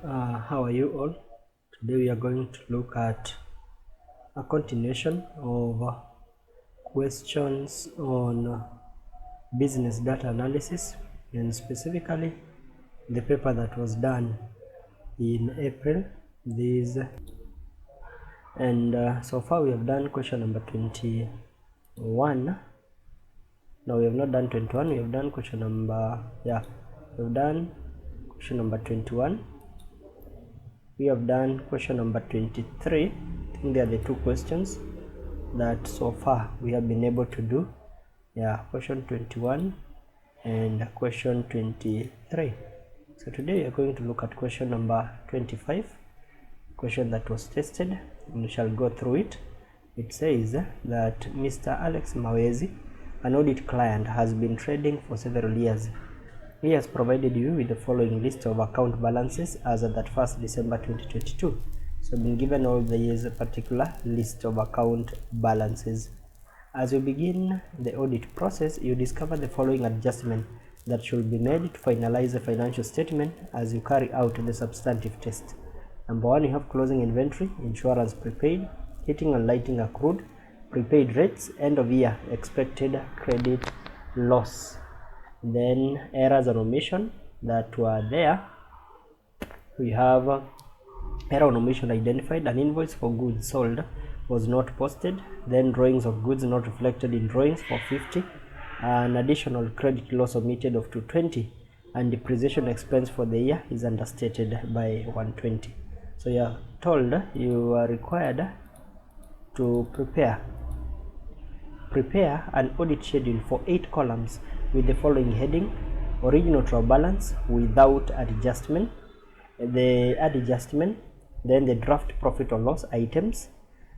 How are you all? Today we are going to look at a continuation of questions on business data analysis, and specifically the paper that was done in April this, and so far we have done question number 21. No, we have not done 21. We have done question number we've done question number 21. We have done question number 23. I think they are the two questions that so far we have been able to do. Question 21 and question 23. So today we are going to look at question number 25, question that was tested, and we shall go through it. It says that Mr. Alex Mawezi, an audit client, has been trading for several years. He has provided you with the following list of account balances as at that 1st December 2022. So been given all the years a particular list of account balances. As you begin the audit process, you discover the following adjustment that should be made to finalize the financial statement as you carry out the substantive test. Number 1, you have closing inventory, insurance prepaid, heating and lighting accrued, prepaid rates, end of year expected credit loss. Then errors and omission that were there. We have error and omission identified. An invoice for goods sold was not posted. Then drawings of goods not reflected in drawings for 50. An additional credit loss omitted of 220, and depreciation expense for the year is understated by 120. So you are told you are required to prepare an audit schedule for 8 columns with the following heading: original trial balance without adjustment, the adjustment, then the draft profit or loss items,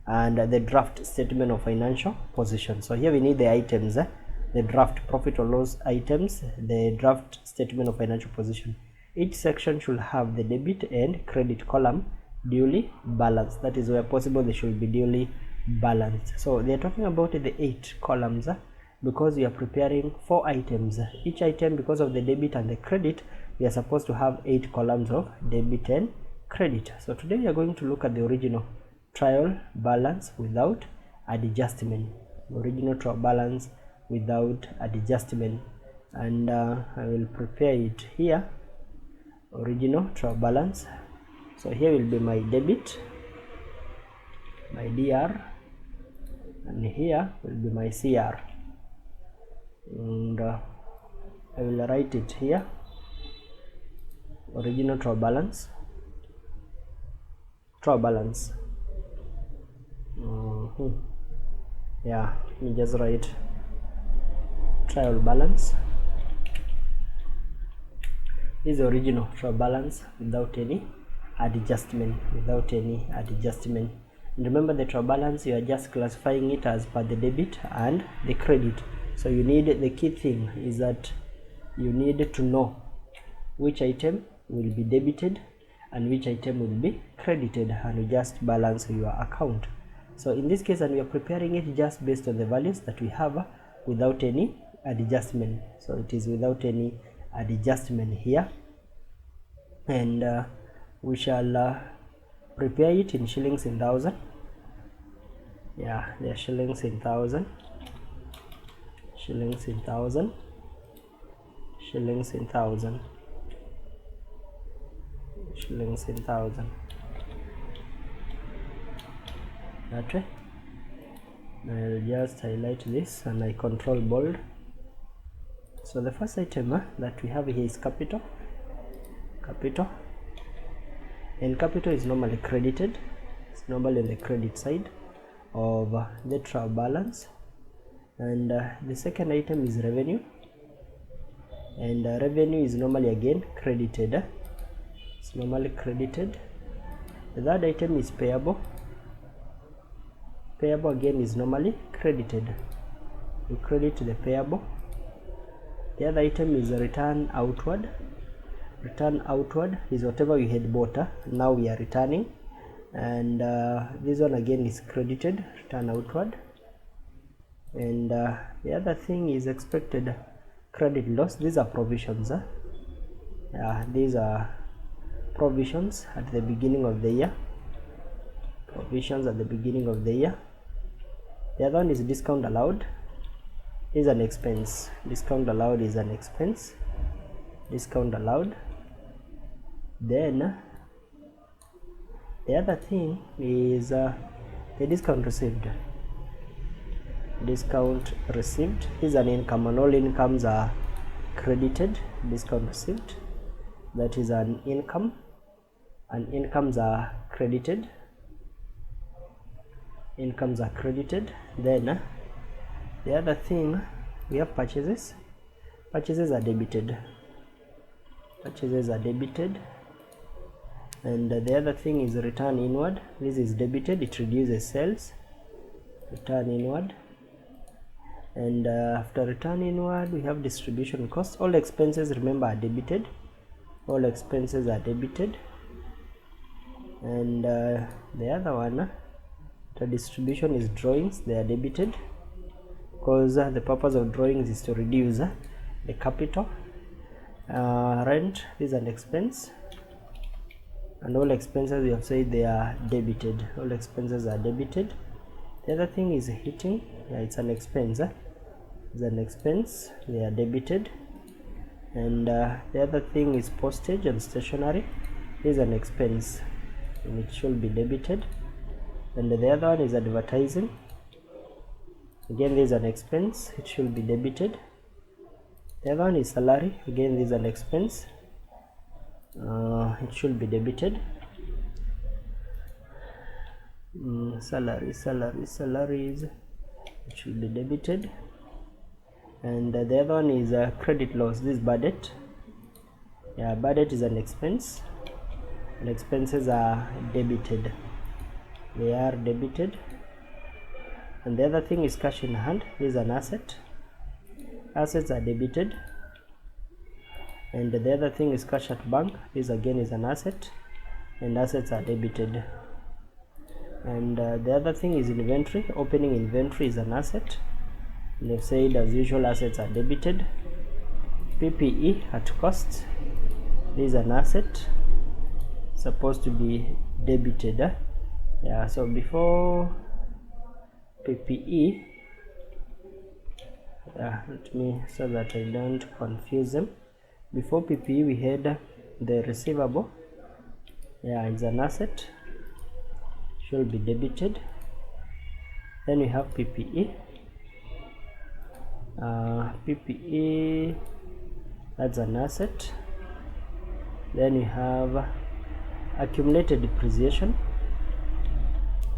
and the draft statement of financial position. So here we need the items, the draft profit or loss items, the draft statement of financial position. Each section should have the debit and credit column duly balanced. That is, where possible they should be duly balanced. So they are talking about the 8 columns because we are preparing 4 items. Each item, because of the debit and the credit, we are supposed to have 8 columns of debit and credit. So today we are going to look at the original trial balance without adjustment. Original trial balance without adjustment, and I will prepare it here. Original trial balance. So here will be my debit, my DR, and here will be my CR, and I will write it here. Original trial balance, let me just write trial balance. This is original trial balance without any adjustment, and remember, the trial balance, you are just classifying it as per the debit and the credit. So you need, the key thing is that you need to know which item will be debited and which item will be credited, and you just balance your account. So in this case, and we are preparing it just based on the values that we have without any adjustment. So it is without any adjustment here, and we shall prepare it in shillings in thousand. They are shillings in thousand, shillings in thousand, shillings in thousand, shillings in thousand. That way. I'll just highlight this and I control bold. So the first item that we have here is capital, and capital is normally credited. It's normally on the credit side of the trial balance. And the second item is revenue, and revenue is normally again credited. It's normally credited. The third item is payable. Payable again is normally credited. You credit the payable. The other item is return outward. Return outward is whatever we had bought, now we are returning, and this one again is credited, return outward. And the other thing is expected credit loss. These are provisions. These are provisions at the beginning of the year. Provisions at the beginning of the year. The other one is discount allowed is an expense. Discount allowed is an expense. Discount allowed. Then the other thing is the discount received. Discount received is an income, and all incomes are credited. Discount received, that is an income, and incomes are credited. Incomes are credited. Then the other thing, we have purchases. Purchases are debited. Purchases are debited. And the other thing is return inward. This is debited, it reduces sales. Return inward. And after return inward, we have distribution costs. All expenses, remember, are debited. All expenses are debited. And the other one, the distribution is drawings. They are debited, because the purpose of drawings is to reduce the capital. Rent is an expense, and all expenses, we have said they are debited. All expenses are debited. The other thing is heating. Yeah, it's an expense. It's an expense. They are debited. And the other thing is postage and stationery is an expense, and it should be debited. And the other one is advertising. Again, this is an expense, it should be debited. The other one is salary. Again, this is an expense, it should be debited. Salaries, it should be debited. And the other one is credit loss. This is bad debt. Yeah, bad debt is an expense, and expenses are debited. They are debited. And the other thing is cash in hand. This is an asset. Assets are debited. And the other thing is cash at bank. This again is an asset, and assets are debited. And the other thing is inventory. Opening inventory is an asset. They've said, as usual, assets are debited. PPE at cost. This is an asset, supposed to be debited. Yeah, so before PPE, let me, so that I don't confuse them. Before PPE, we had the receivable. Yeah, it's an asset, should be debited. Then we have PPE. PPE, that's an asset. Then we have accumulated depreciation.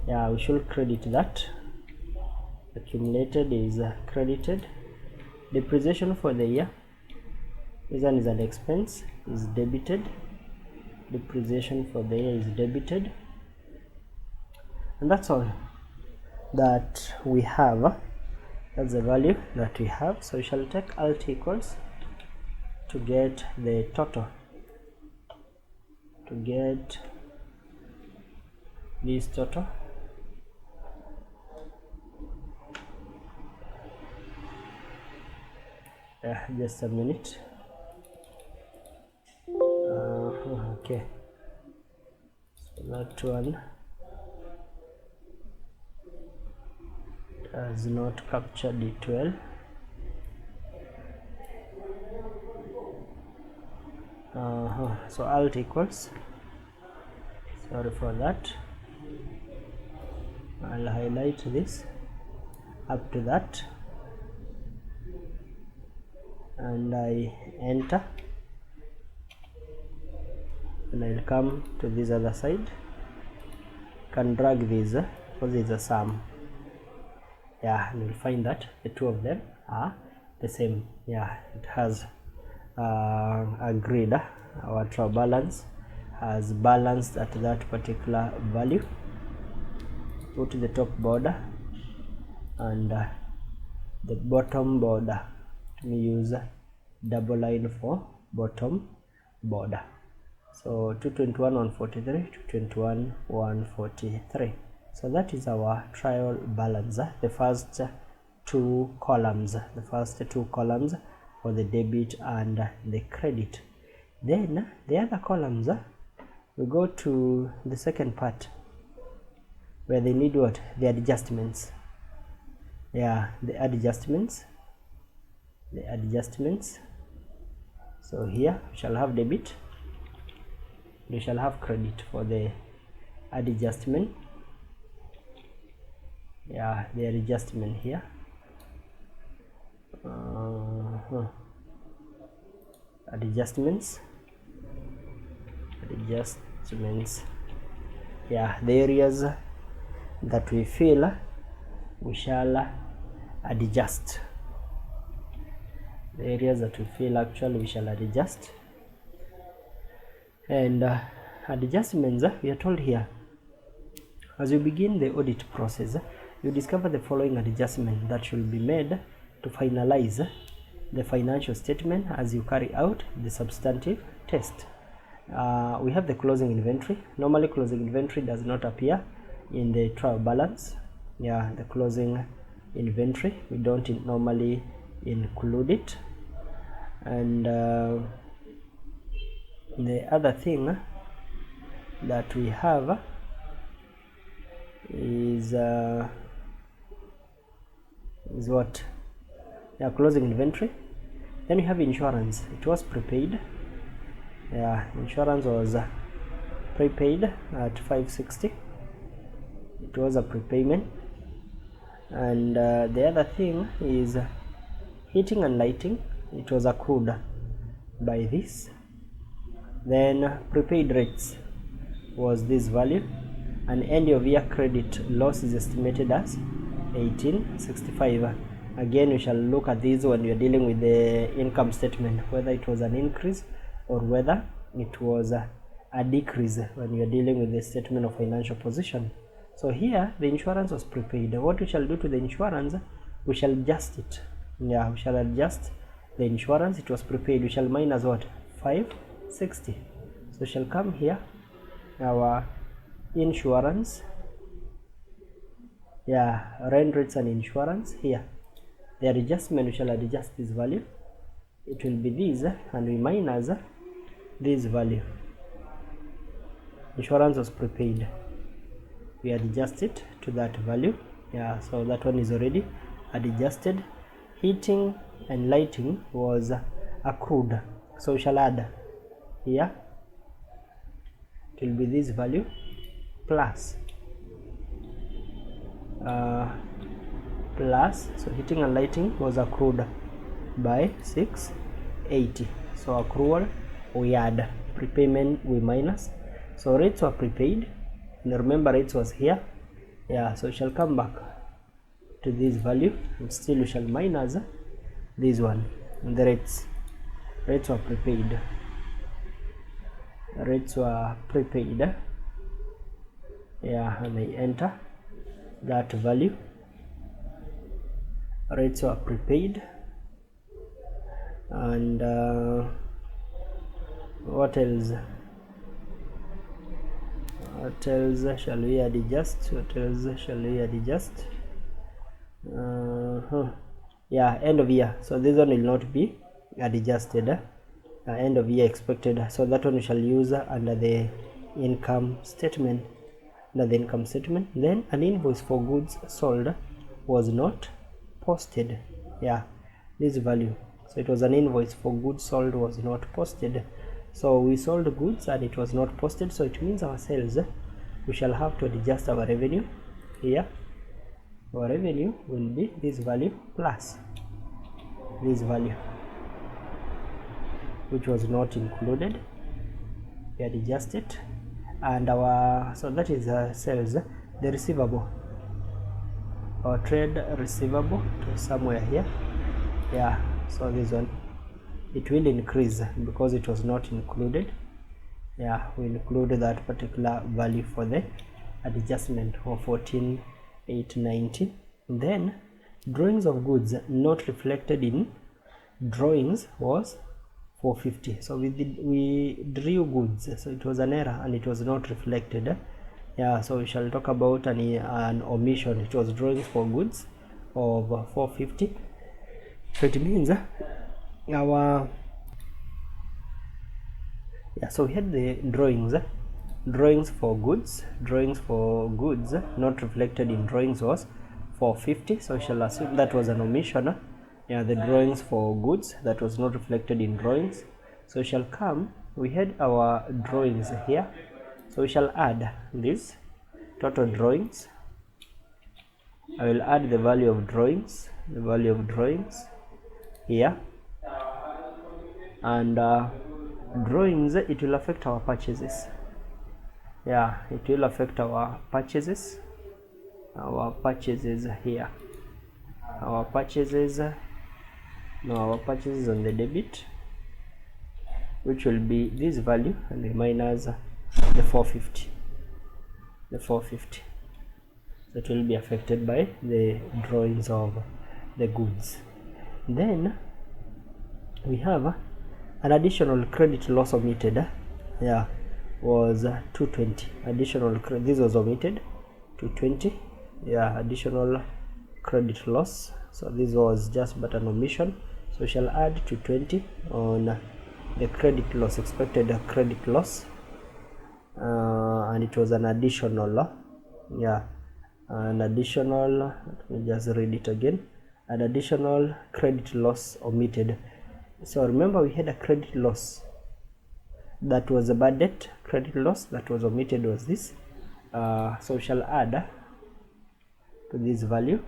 Yeah, we should credit that. Accumulated is credited. Depreciation for the year, this one is an expense, is debited. Depreciation for the year is debited. And that's all that we have. That's the value that we have. So we shall take alt equals to get the total, to get this total. Just a minute. Okay, so that one does not capture D12. So alt equals, sorry for that, I'll highlight this up to that, and I enter, and I'll come to this other side, can drag this because it's a sum. Yeah, and you'll find that the two of them are the same. Yeah, it has agreed. Our trial balance has balanced at that particular value. Go to the top border and the bottom border. We use double line for bottom border. So 221,143, 221,143. So that is our trial balance, the first two columns, for the debit and the credit. Then the other columns we go to the second part where they need what? The adjustments. Yeah, the adjustments. So here we shall have debit, we shall have credit for the adjustment. Yeah, the adjustment here. Adjustments. Yeah, the areas that we feel we shall adjust. The areas that we feel actually we shall adjust. And adjustments, we are told here, as you begin the audit process, you discover the following adjustment that should be made to finalize the financial statement as you carry out the substantive test. We have the closing inventory. Normally closing inventory does not appear in the trial balance. Yeah, the closing inventory, we don't normally include it. And the other thing that we have is what? Yeah, closing inventory. Then we have insurance. It was prepaid. Yeah, insurance was prepaid at 560. It was a prepayment. And the other thing is heating and lighting. It was accrued by this. Then prepaid rates was this value, and end of year credit loss is estimated as 1865. Again, we shall look at this when we are dealing with the income statement, whether it was an increase or whether it was a decrease when we are dealing with the statement of financial position. So here the insurance was prepaid. What we shall do to the insurance, we shall adjust it. Yeah, we shall adjust the insurance. It was prepaid. We shall minus what? 560. So we shall come here, our insurance. Yeah, rent rates and insurance. Here the adjustment, we shall adjust this value. It will be this, and we minus this value. Insurance was prepaid, we adjust it to that value. Yeah, so that one is already adjusted. Heating and lighting was accrued, so we shall add here. It will be this value plus so heating and lighting was accrued by 680. So accrual we add, prepayment we minus. So rates were prepaid, and remember rates was here. Yeah, so we shall come back to this value, and still we shall minus this one. And the rates were prepaid. Yeah, and I enter that value. Rates were prepaid. And what else shall we adjust? Yeah, end of year. So this one will not be adjusted. End of year expected. So that one we shall use under the income statement. Then an invoice for goods sold was not posted. Yeah, this value. So it was an invoice for goods sold was not posted. So we sold goods and it was not posted, so it means our sales, we shall have to adjust our revenue here. Our revenue will be this value plus this value, which was not included. We adjust it, and our, so that is sales. The receivable, our trade receivable to somewhere here. Yeah, so this one, it will increase because it was not included. Yeah, we include that particular value for the adjustment of 14,890. Then drawings of goods not reflected in drawings was 450. So we drew goods, so it was an error and it was not reflected. Yeah, so we shall talk about an omission. It was drawings for goods of 450. So it means our, yeah, so we had the drawings drawings for goods not reflected in drawings was 450, so we shall assume that was an omission. Yeah, the drawings for goods that was not reflected in drawings, so we shall come, we had our drawings here, so we shall add this total drawings. I will add the value of drawings here, and drawings, it will affect our purchases. Yeah, it will affect our purchases here, our purchases on the debit, which will be this value and the minus the 450. So it will be affected by the drawings of the goods. Then we have an additional credit loss omitted. Yeah, was 220. Additional this was omitted, 220. Yeah, additional credit loss. So this was just but an omission. So we shall add 220 on the credit loss, expected credit loss, and it was an additional. Yeah, an additional. Let me just read it again. An additional credit loss omitted. So remember, we had a credit loss that was a bad debt. Credit loss that was omitted was this. So we shall add to this value.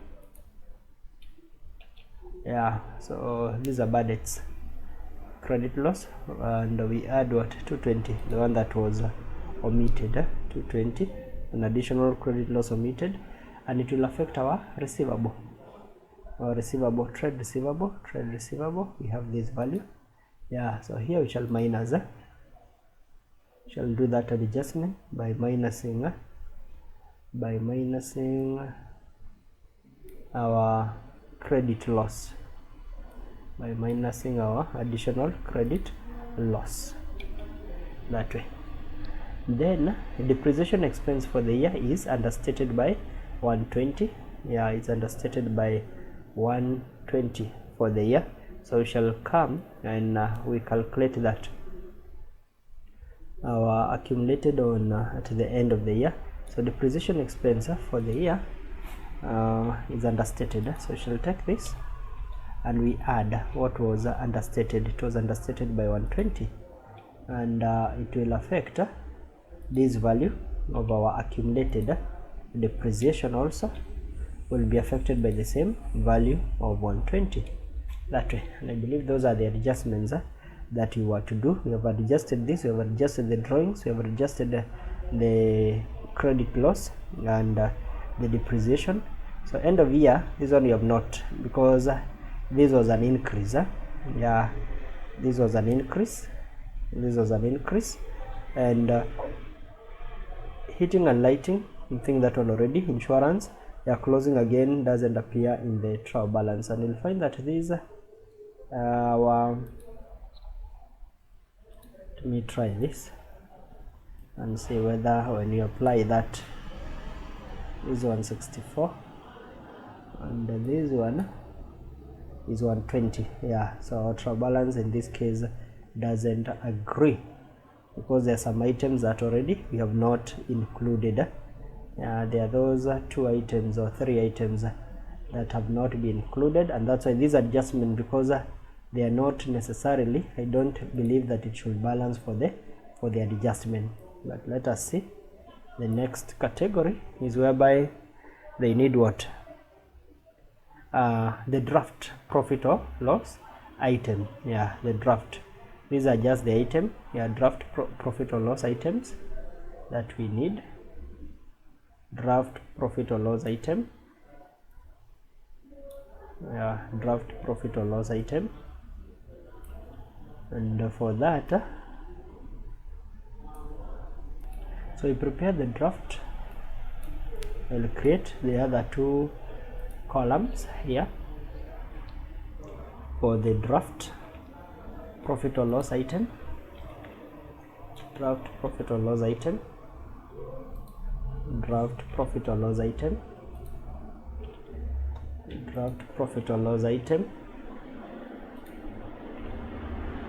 Yeah, so these are bad debts, credit loss, and we add what, 220, the one that was omitted, 220, an additional credit loss omitted, and it will affect our receivable. Trade receivable, we have this value. Yeah, so here we shall minus, shall do that adjustment by minusing our credit loss, by minusing our additional credit loss, that way. Then the depreciation expense for the year is understated by 120. Yeah, it's understated by 120 for the year. So we shall come and we calculate that our accumulated on at the end of the year. So depreciation expense for the year is understated. So we shall take this and we add what was understated. It was understated by 120, and it will affect this value of our accumulated depreciation also will be affected by the same value of 120, that way. And I believe those are the adjustments that you want to do. We have adjusted this, we have adjusted the drawings, we have adjusted the credit loss and the depreciation. So end of year, this one you have not, because this was an increase. Yeah, this was an increase, and heating and lighting, you think that one already. Insurance, yeah, closing again doesn't appear in the trial balance, and you'll find that these let me try this and see whether when you apply that, this 164 and this one is 120. Yeah, so our trial balance in this case doesn't agree, because there are some items that already we have not included. There are those 2 items or 3 items that have not been included, and that's why this adjustment, because they are not necessarily, I don't believe that it should balance for the adjustment. But let us see. The next category is whereby they need what, the draft profit or loss item. Yeah, the draft, these are just the item. Yeah, draft profit or loss items that we need. Draft profit or loss item. Yeah, draft profit or loss item. And for that, so we prepare the draft. We'll create the other 2 columns here for the draft profit or loss item. Draft profit or loss item. Draft profit or loss item. Draft profit or loss item.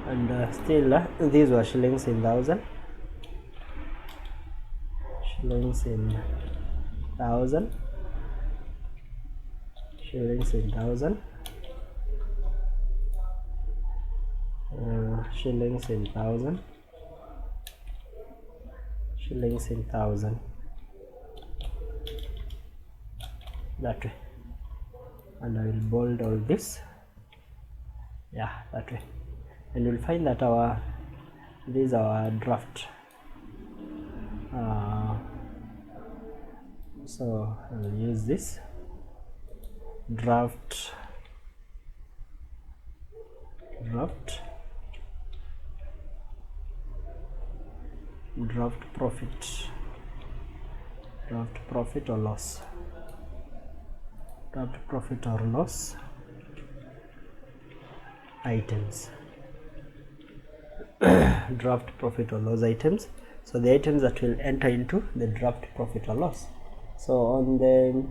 And still these were shillings in thousand. shillings in thousand, shillings in thousand, shillings in thousand, shillings in thousand, that way. And I will bold all this, yeah, that way. And you'll find that this is our draft. So I'll use this draft profit or loss, draft profit or loss items. Draft profit or loss items, so the items that will enter into the draft profit or loss. So on the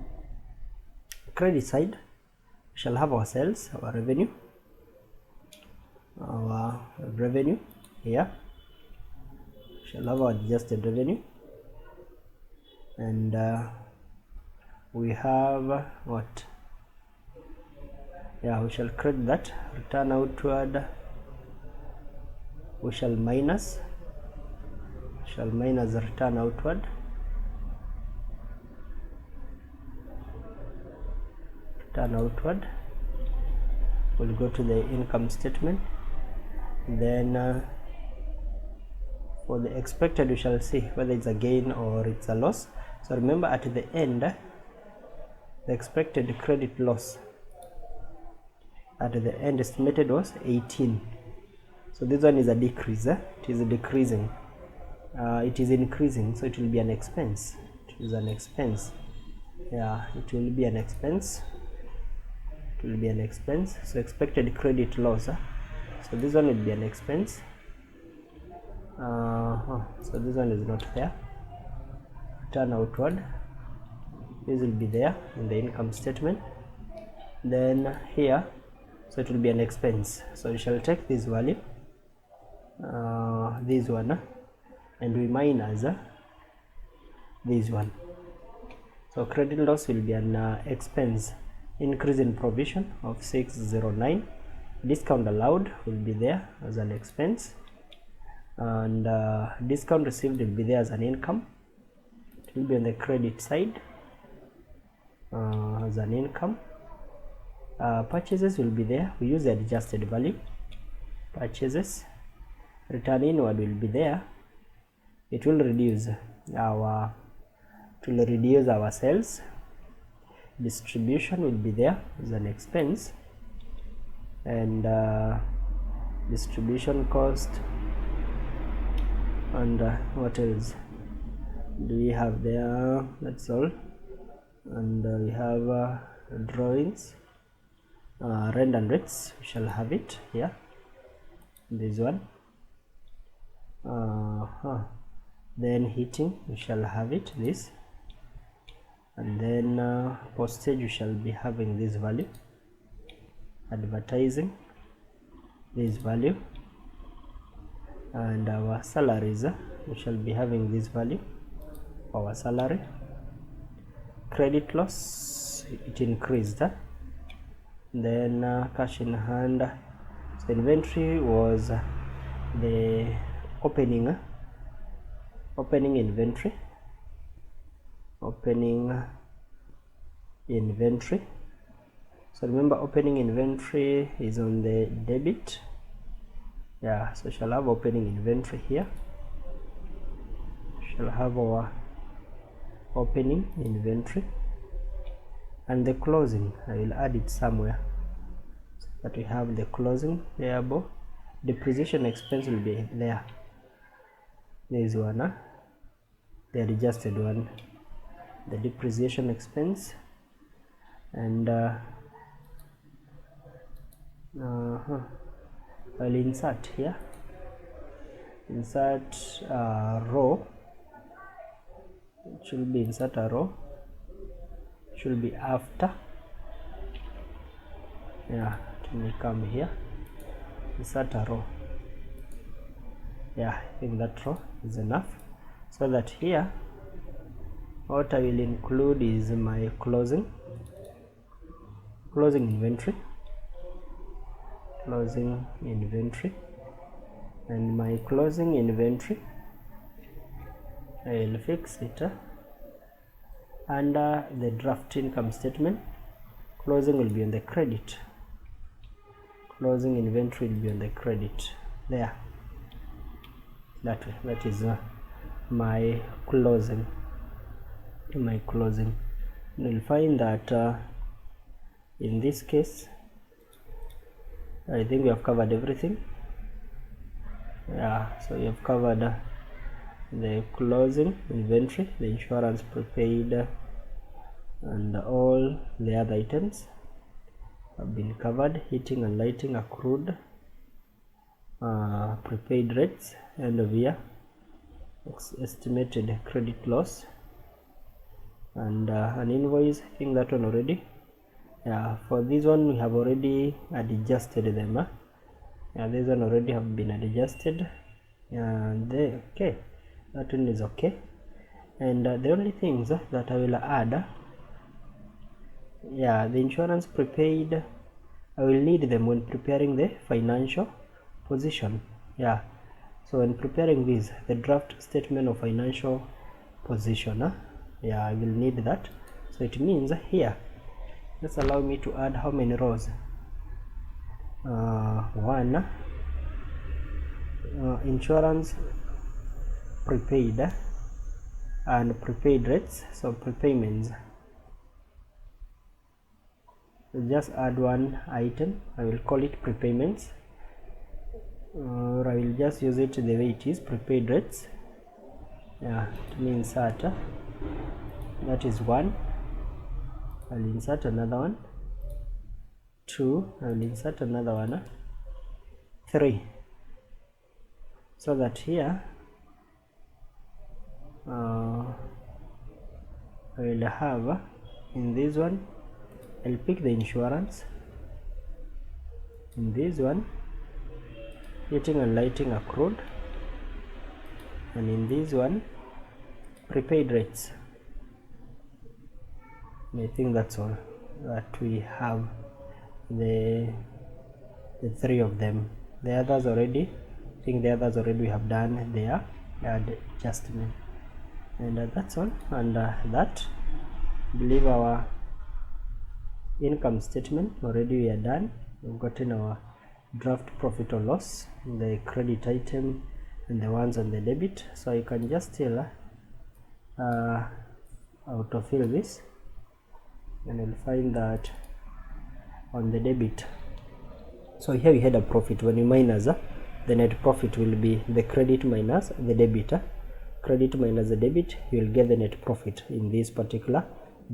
credit side, we shall have our sales, our revenue here. We shall have our adjusted revenue, and we have what? Yeah, we shall credit that. Return outward, we shall minus the return outward. Return outward will go to the income statement. Then for the expected, we shall see whether it's a gain or it's a loss. So remember, at the end, the expected credit loss at the end estimated was 18. So this one is a decrease. It is decreasing. It is increasing, so it will be an expense. It is an expense. Yeah, it will be an expense. It will be an expense. So expected credit loss. So this one will be an expense. So this one is not there. Turn outward. This will be there in the income statement. Then here, so it will be an expense. So we shall take this value, this one, and we minus this one. So credit loss will be an expense. Increase in provision of 609. Discount allowed will be there as an expense, and discount received will be there as an income. It will be on the credit side as an income. Purchases will be there. We use the adjusted value. Purchases. Return inward will be there. It will reduce our sales. Distribution will be there as an expense, and distribution cost. And what else do we have there? That's all. And we have drawings, rent and rates. We shall have it here. This one. Then heating, we shall have it this. And then postage, we shall be having this value. Advertising, this value. And our salaries, we shall be having this value. Our salary. Credit loss, it increased. Then cash in hand. So inventory was the opening inventory. So remember, opening inventory is on the debit. Yeah, so shall have opening inventory here. Shall have our opening inventory, and the closing, I will add it somewhere so that we have the closing payable. Depreciation expense will be there. This one, the adjusted one, the depreciation expense. And I'll insert here, insert row. It should be insert a row, it should be after. Yeah, it will come here, insert a row. Yeah, I think that row is enough, so that here what I will include is my closing inventory, and my closing inventory I will fix it under the draft income statement. Closing will be on the credit, closing inventory will be on the credit there. That is my closing. You'll find that in this case I think we have covered everything. Yeah, so we have covered the closing inventory, the insurance prepaid, and all the other items have been covered. Heating and lighting accrued, prepaid rates, end of year, estimated credit loss, and an invoice. I think that one already. Yeah, for this one we have already adjusted them. Yeah, this one already have been adjusted. Okay, that one is okay. And the only things that I will add, yeah, the insurance prepaid, I will need them when preparing the financial position. Yeah, so when preparing this, the draft statement of financial position, yeah, I will need that. So it means here, just allow me to add how many rows? One, insurance prepaid and prepaid rates, so prepayments. So just add one item, I will call it prepayments, or I will just use it the way it is, prepaid rates. Yeah, it will insert, that is one. I'll insert another one, two, I will insert another one, three, so that here I will have in this one, I'll pick the insurance, in this one heating and lighting accrued, and in this one prepaid rates. I think that's all that we have, the three of them. The others already, I think the others already we have done their adjustment, and that's all. And that, I believe our income statement already we are done. We've gotten our draft profit or loss, the credit item, and the ones on the debit. So you can just still autofill this, and you'll find that on the debit, so here we had a profit. When you minus the net profit will be the credit minus the debit. Credit minus the debit, you will get the net profit in this particular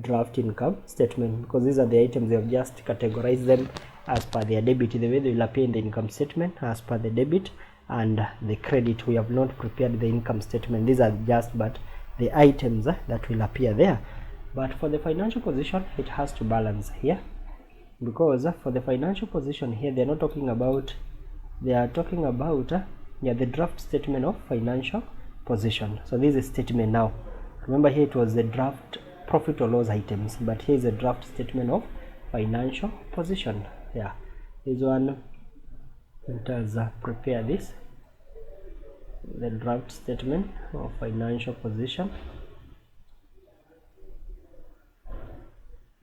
draft income statement, because these are the items we have just categorized them as per their debit, the way they will appear in the income statement as per the debit and the credit. We have not prepared the income statement, these are just but the items that will appear there. But for the financial position, it has to balance here, because for the financial position here, they are not talking about, they are talking about the draft statement of financial position. So this is statement now. Remember here it was the draft profit or loss items, but here is a draft statement of financial position. Yeah, this one, let us prepare this, the draft statement of financial position,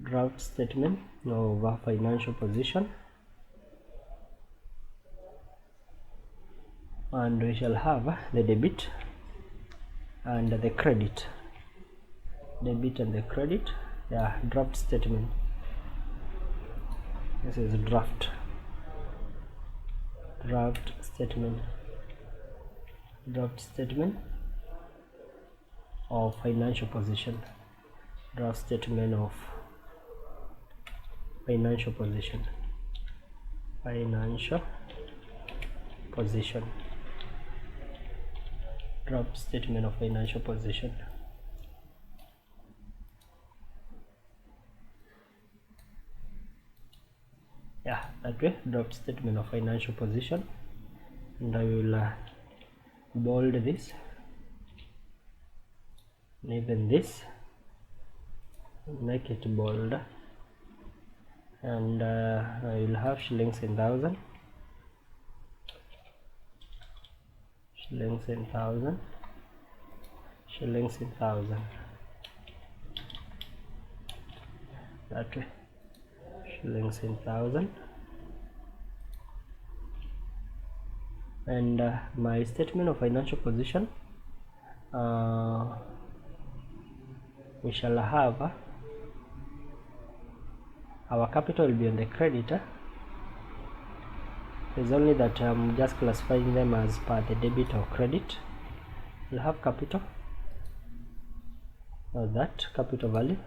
draft statement of financial position, and we shall have the debit and the credit, debit and the credit. Yeah, draft statement. This is draft statement, draft statement of financial position, draft statement of financial position, draft statement of financial position. Yeah, that way, draft statement of financial position. And I will bold this, and even this, make it bold, and I will have shillings in thousand, shillings in thousand, shillings in thousand, that way, shillings in thousand. And my statement of financial position, we shall have our capital will be on the creditor. It's only that I'm just classifying them as per the debit or credit. We'll have capital, or that capital value,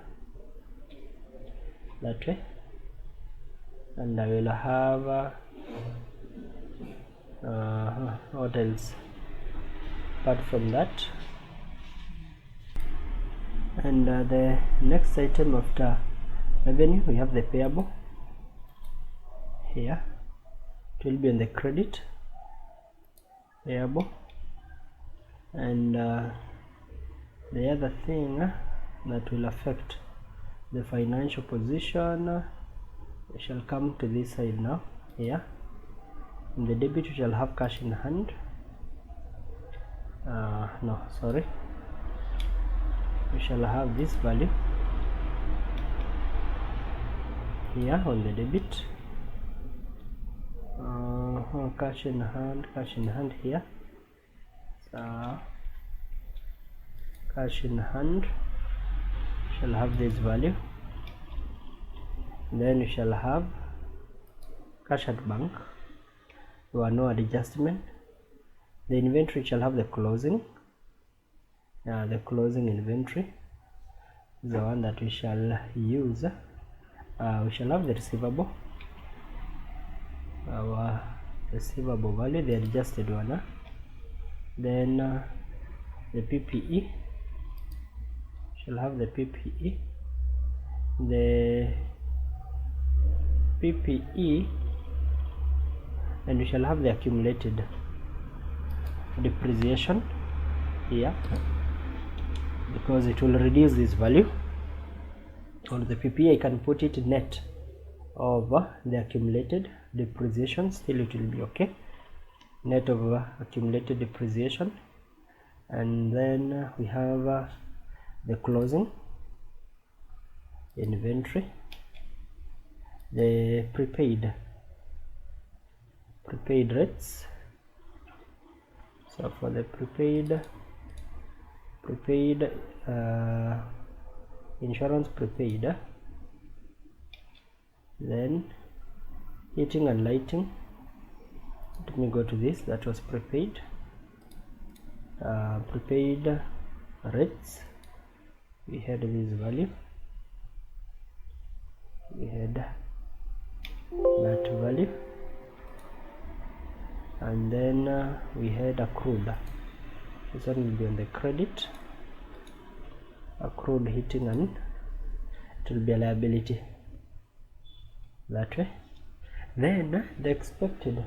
that way, and I will have what else apart from that. And the next item after revenue, we have the payable. Here it will be on the credit, payable. And the other thing that will affect the financial position, we shall come to this side now. Here in the debit, we shall have cash in hand. No, sorry, we shall have this value here on the debit. Cash in hand here. So cash in hand shall have this value. Then we shall have cash at bank. There are no adjustment. The inventory shall have the closing. The closing inventory is the one that we shall use. We shall have the receivable, our receivable value, the adjusted one. Then the PPE shall have the PPE, and we shall have the accumulated depreciation here, because it will reduce this value. On the PPE I can put it net of the accumulated depreciation, still it will be okay, net of accumulated depreciation. And then we have the closing inventory, the prepaid rates. So for the prepaid insurance prepaid, then heating and lighting, let me go to this, that was prepaid. Prepaid rates, we had this value, we had that value. And then we had accrued, this one will be on the credit, accrued heating, and it will be a liability, that way. Then the expected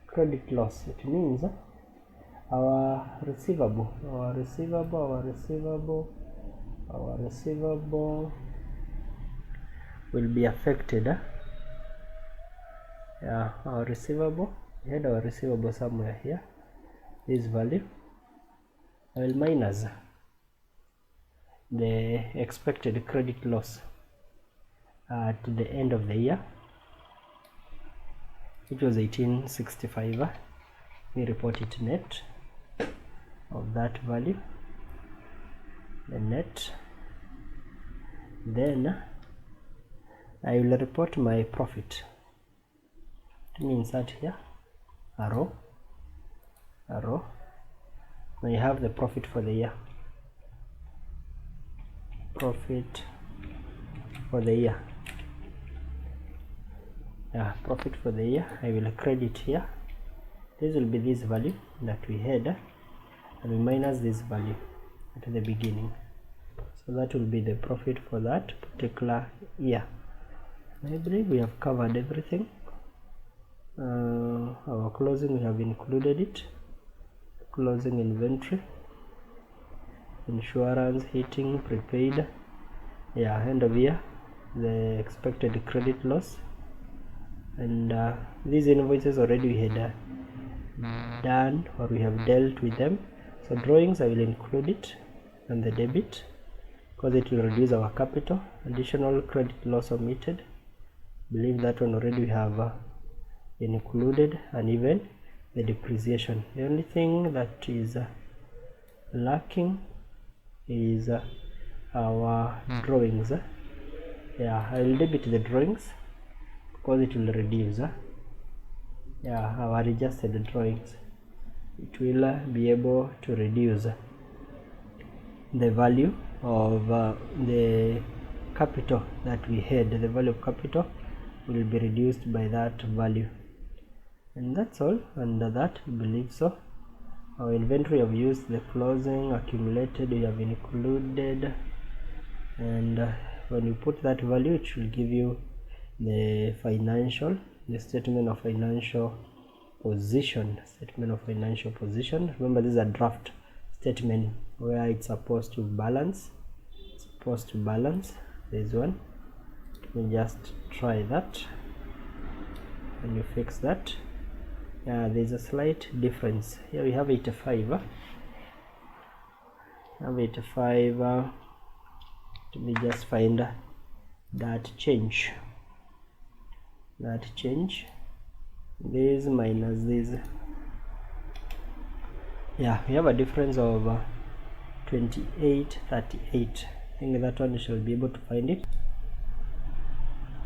credit loss, it means our receivable will be affected. Our receivable, we had our receivable somewhere here, this value. I will minus the expected credit loss at the end of the year, which was 1865. We report it net of that value, the net. Then I will report my profit. Let me insert here a row. I have the profit for the year, profit for the year. Profit for the year, I will credit here. This will be this value that we had, and we minus this value at the beginning. So that will be the profit for that particular year. I believe we have covered everything. Our closing, we have included it, closing inventory, insurance, heating, prepaid, yeah, end of year, the expected credit loss, and these invoices already we had done, or we have dealt with them. So drawings, I will include it on the debit because it will reduce our capital. Additional credit loss omitted, believe that one already we have included, and even the depreciation. The only thing that is lacking is our drawings. Yeah, I will debit the drawings because it will reduce yeah, our adjusted drawings. It will be able to reduce the value of the capital that we had. The value of capital will be reduced by that value, and that's all. Under that, I believe so. Our inventory have used the closing, accumulated we have included, and when you put that value, it will give you the statement of financial position. Remember, this is a draft statement where it's supposed to balance. There's one. Let me just try that, and you fix that. There's a slight difference here. We have 85. Let me just find that change. This minus this. Yeah, we have a difference of 28.38. I think that one you shall be able to find it.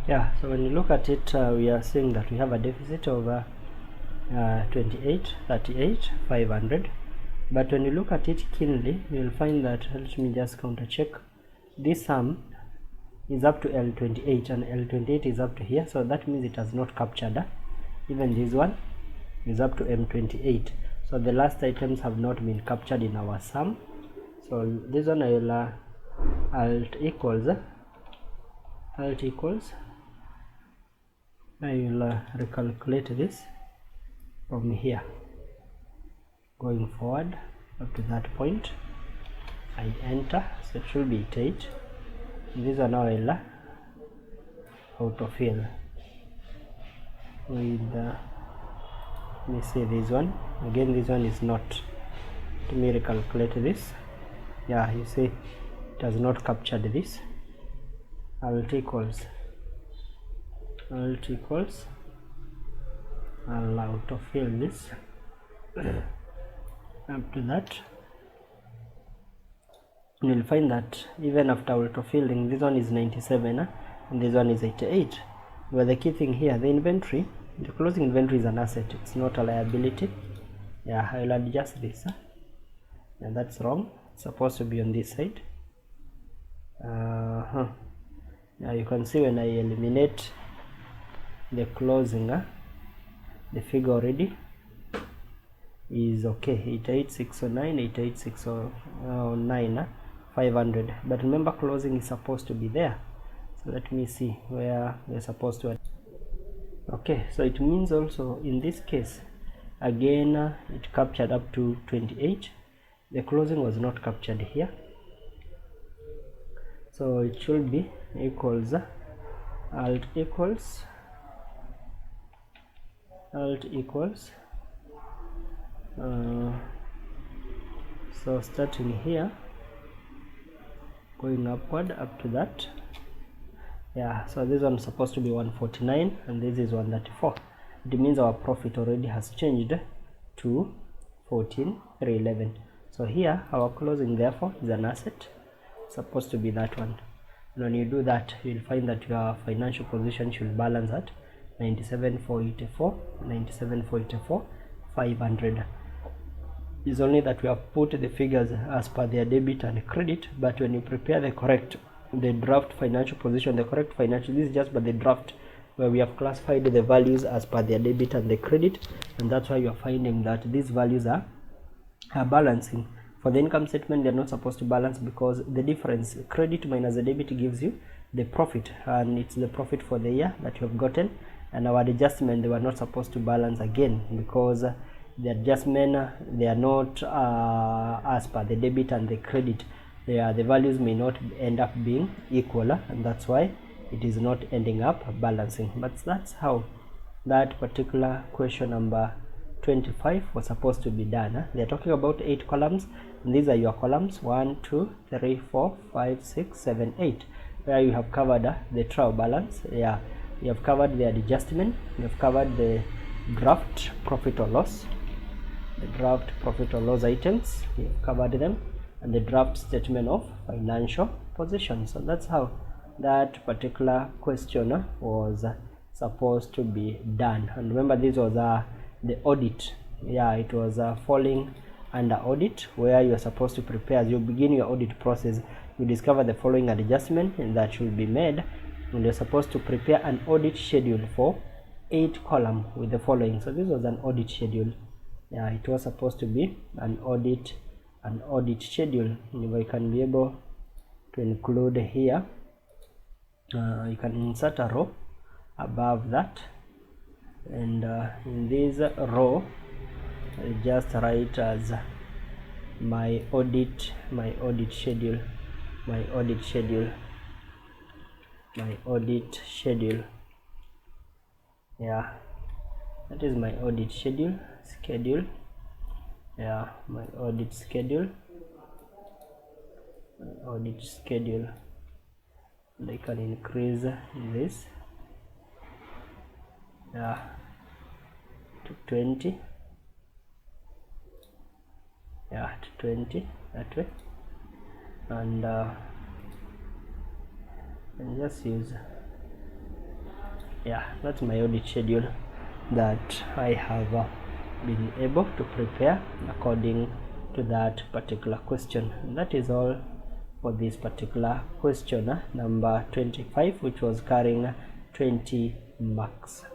Yeah, so when you look at it, we are seeing that we have a deficit of 28.38,500. But when you look at it keenly, you will find that, let me just counter check, this sum is up to L28 and L28 is up to here, so that means it has not captured. Even this one is up to M28, so the last items have not been captured in our sum. So this one I will alt equals I will recalculate this from here going forward up to that point. I enter, so it should be 8. This one now I will autofill with let me see this one again. This one is not. Let me recalculate this. Yeah, you see it has not captured this. Alt equals I'll autofill this up to that. You'll find that even after autofilling, this one is 97 and this one is 88. But the key thing here, the inventory, the closing inventory is an asset, it's not a liability. Yeah, I'll adjust this and that's wrong. It's supposed to be on this side. Now you can see when I eliminate the closing, the figure already is okay. 88609, 88609, 500. But remember, closing is supposed to be there. So let me see where we're supposed to. Okay, so it means also in this case again it captured up to 28. The closing was not captured here, so it should be equals alt equals so starting here going upward up to that. Yeah, so this one is supposed to be 149 and this is 134. It means our profit already has changed to 14,311. So here our closing therefore is an asset, it's supposed to be that one. And when you do that, you'll find that your financial position should balance at 97,484, 97,484, 500. It's only that we have put the figures as per their debit and credit, but when you prepare the draft financial position, this is just by the draft where we have classified the values as per their debit and the credit, and that's why you are finding that these values are balancing. For the income statement, they're not supposed to balance because the difference, credit minus the debit, gives you the profit, and it's the profit for the year that you have gotten. And our adjustment, they were not supposed to balance again because the adjustment, they are not as per the debit and the credit. the values may not end up being equal, and that's why it is not ending up balancing. But that's how that particular question number 25 was supposed to be done. They're talking about 8 columns, and these are your columns 1, 2, 3, 4, 5, 6, 7, 8, where you have covered the trial balance. You have covered the adjustment, you have covered the draft profit or loss, the draft profit or loss items, you have covered them, and the draft statement of financial position. So that's how that particular question was supposed to be done. And remember, this was the audit. It was falling under audit, where you are supposed to prepare. As you begin your audit process, you discover the following adjustment that should be made, and you're supposed to prepare an audit schedule for 8 columns with the following. So this was an audit schedule. It was supposed to be an audit schedule. You can be able to include here, you can insert a row above that, and in this row I'll just write as my audit schedule. That is my audit schedule. My audit schedule. And I can increase this to 20, to 20, that way, and just use, that's my audit schedule that I have been able to prepare according to that particular question. And that is all for this particular question number 25, which was carrying 20 marks.